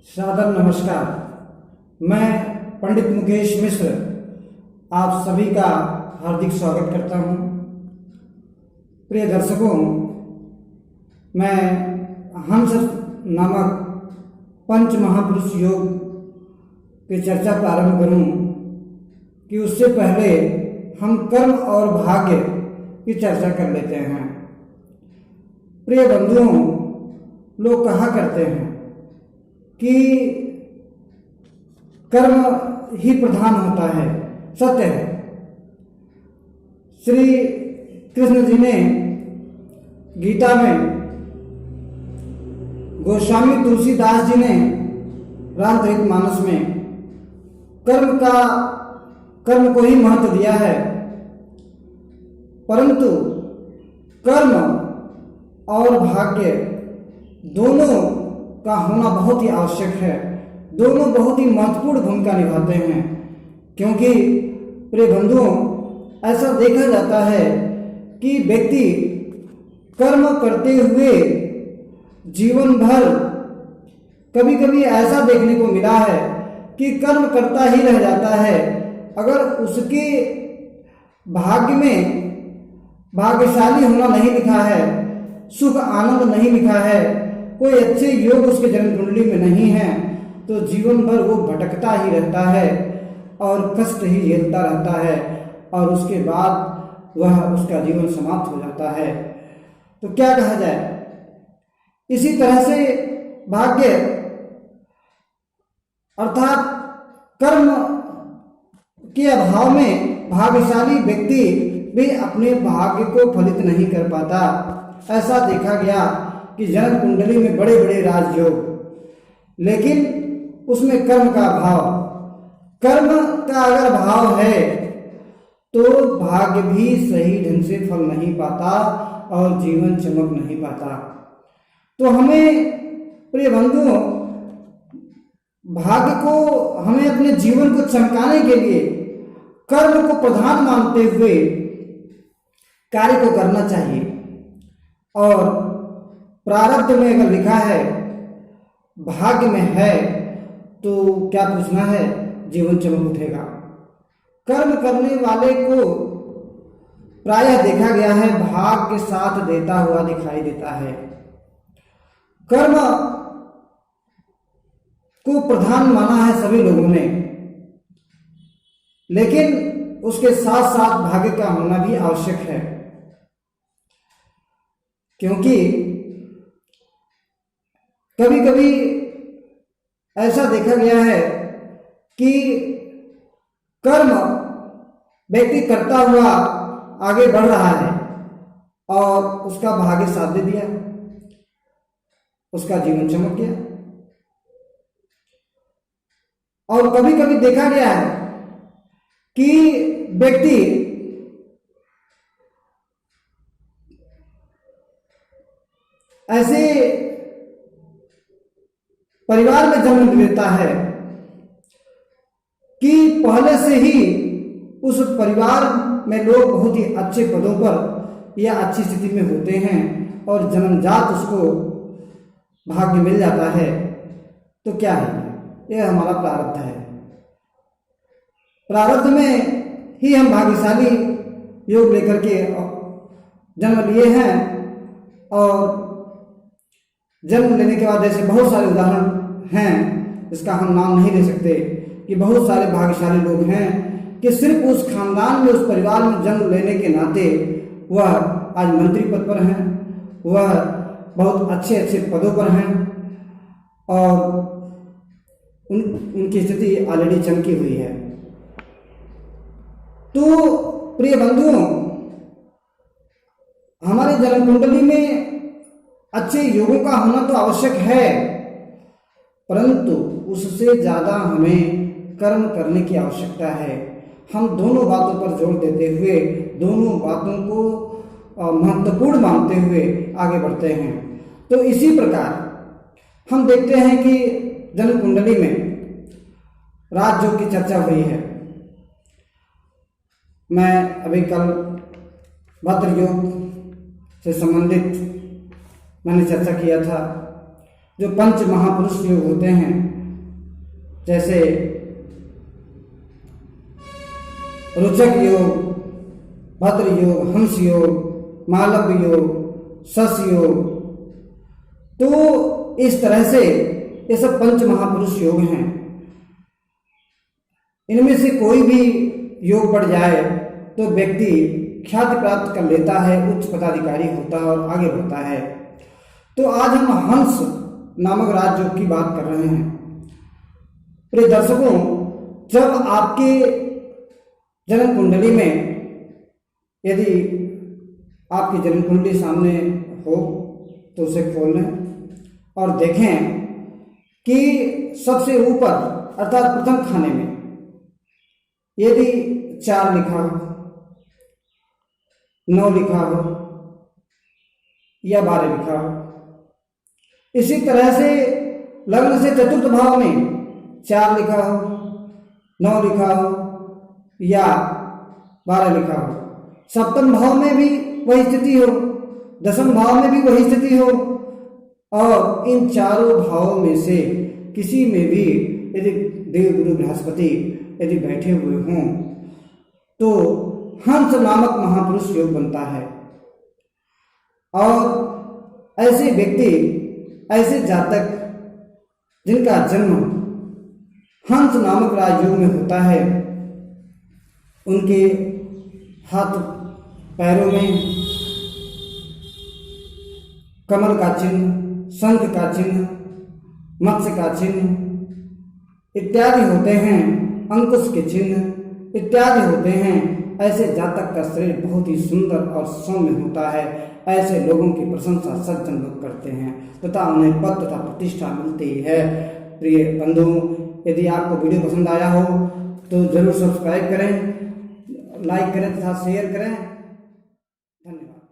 सादर नमस्कार। मैं पंडित मुकेश मिश्र आप सभी का हार्दिक स्वागत करता हूं। प्रिय दर्शकों, मैं हंस नामक पंच महापुरुष योग की चर्चा प्रारंभ करूं कि उससे पहले हम कर्म और भाग्य की चर्चा कर लेते हैं। प्रिय बंधुओं, लोग कहा करते हैं कि कर्म ही प्रधान होता है। सत्य है। श्री कृष्ण जी ने गीता में, गोस्वामी तुलसीदास जी ने रामचरितमानस में कर्म को ही महत्व दिया है। परंतु कर्म और भाग्य दोनों का होना बहुत ही आवश्यक है। दोनों बहुत ही महत्वपूर्ण भूमिका निभाते हैं, क्योंकि प्रिय बंधुओं, ऐसा देखा जाता है कि व्यक्ति कर्म करते हुए जीवन भर कभी कभी ऐसा देखने को मिला है कि कर्म करता ही रह जाता है। अगर उसके भाग्य में भाग्यशाली होना नहीं लिखा है, सुख आनंद नहीं लिखा है, कोई अच्छे योग उसके जन्म कुंडली में नहीं है, तो जीवन भर वो भटकता ही रहता है और कष्ट ही झेलता रहता है और उसके बाद वह उसका जीवन समाप्त हो जाता है। तो क्या कहा जाए? इसी तरह से भाग्य अर्थात कर्म के अभाव में भाग्यशाली व्यक्ति भी अपने भाग्य को फलित नहीं कर पाता। ऐसा देखा गया कि जन्म कुंडली में बड़े बड़े राजयोग, लेकिन उसमें कर्म का अभाव। कर्म का अगर भाव है तो भाग्य भी सही ढंग से फल नहीं पाता और जीवन चमक नहीं पाता। तो हमें प्रिय बंधुओं, भाग्य को, हमें अपने जीवन को चमकाने के लिए कर्म को प्रधान मानते हुए कार्य को करना चाहिए। और प्रारब्ध में अगर लिखा है, भाग्य में है, तो क्या पूछना है, जीवन चमक उठेगा। कर्म करने वाले को प्रायः देखा गया है भाग्य के साथ देता हुआ दिखाई देता है। कर्म को प्रधान माना है सभी लोगों ने, लेकिन उसके साथ साथ भाग्य का होना भी आवश्यक है, क्योंकि कभी कभी ऐसा देखा गया है कि कर्म व्यक्ति करता हुआ आगे बढ़ रहा है और उसका भाग्य साथ दे दिया, उसका जीवन चमक गया। और कभी कभी देखा गया है कि व्यक्ति ऐसे परिवार में जन्म लेता है कि पहले से ही उस परिवार में लोग बहुत ही अच्छे पदों पर या अच्छी स्थिति में होते हैं और जन्मजात उसको भाग्य मिल जाता है। तो क्या है, यह हमारा प्रारब्ध है। प्रारब्ध में ही हम भाग्यशाली योग लेकर के जन्म लिए हैं, और जन्म लेने के बाद ऐसे बहुत सारे उदाहरण हैं, इसका हम नाम नहीं ले सकते, कि बहुत सारे भाग्यशाली लोग हैं कि सिर्फ उस खानदान में, उस परिवार में जन्म लेने के नाते वह आज मंत्री पद पर हैं, वह बहुत अच्छे अच्छे पदों पर हैं और उनकी स्थिति ऑलरेडी चमकी हुई है। तो प्रिय बंधुओं, हमारे जन्म कुंडली में अच्छे योगों का होना तो आवश्यक है, परंतु उससे ज्यादा हमें कर्म करने की आवश्यकता है। हम दोनों बातों पर जोर देते हुए, दोनों बातों को महत्वपूर्ण मानते हुए आगे बढ़ते हैं। तो इसी प्रकार हम देखते हैं कि जन्म कुंडली में राजयोग की चर्चा हुई है। मैं अभी कल भद्र योग से संबंधित मैंने चर्चा किया था। जो पंच महापुरुष योग होते हैं, जैसे रुचक योग, भद्र योग, हंस योग, मालव्य योग, शश योग। तो इस तरह से ये सब पंच महापुरुष योग हैं। इनमें से कोई भी योग पड़ जाए तो व्यक्ति ख्याति प्राप्त कर लेता है, उच्च पदाधिकारी होता है और आगे बढ़ता है। तो आज हम हंस नामक राजयोग की बात कर रहे हैं। प्रिय दर्शकों, जब आपके जन्म कुंडली में, यदि आपकी जन्म कुंडली सामने हो तो उसे खोल लें और देखें कि सबसे ऊपर अर्थात प्रथम खाने में यदि 4 लिखा हो, 9 लिखा हो या 12 लिखा हो। इसी तरह से लग्न से चतुर्थ भाव में 4 लिखा हो, 9 लिखा हो या 12 लिखा हो। सप्तम भाव में भी वही स्थिति हो, दसम भाव में भी वही स्थिति हो और इन चारों भावों में से किसी में भी यदि देव गुरु बृहस्पति यदि बैठे हुए हों तो हंस नामक महापुरुष योग बनता है। और ऐसे व्यक्ति, ऐसे जातक जिनका जन्म हंस नामक राजयोग में होता है, उनके हाथ पैरों में कमल का चिन्ह, शंख का चिन्ह, मत्स्य का चिन्ह इत्यादि होते हैं, अंकुश के चिन्ह इत्यादि होते हैं। ऐसे जातक का शरीर बहुत ही सुंदर और सौम्य होता है। ऐसे लोगों की प्रशंसा सज्जन लोग करते हैं तथा उन्हें पद तथा प्रतिष्ठा मिलती है। प्रिय बंधुओं, यदि आपको वीडियो पसंद आया हो तो जरूर सब्सक्राइब करें, लाइक करें तथा शेयर करें। धन्यवाद।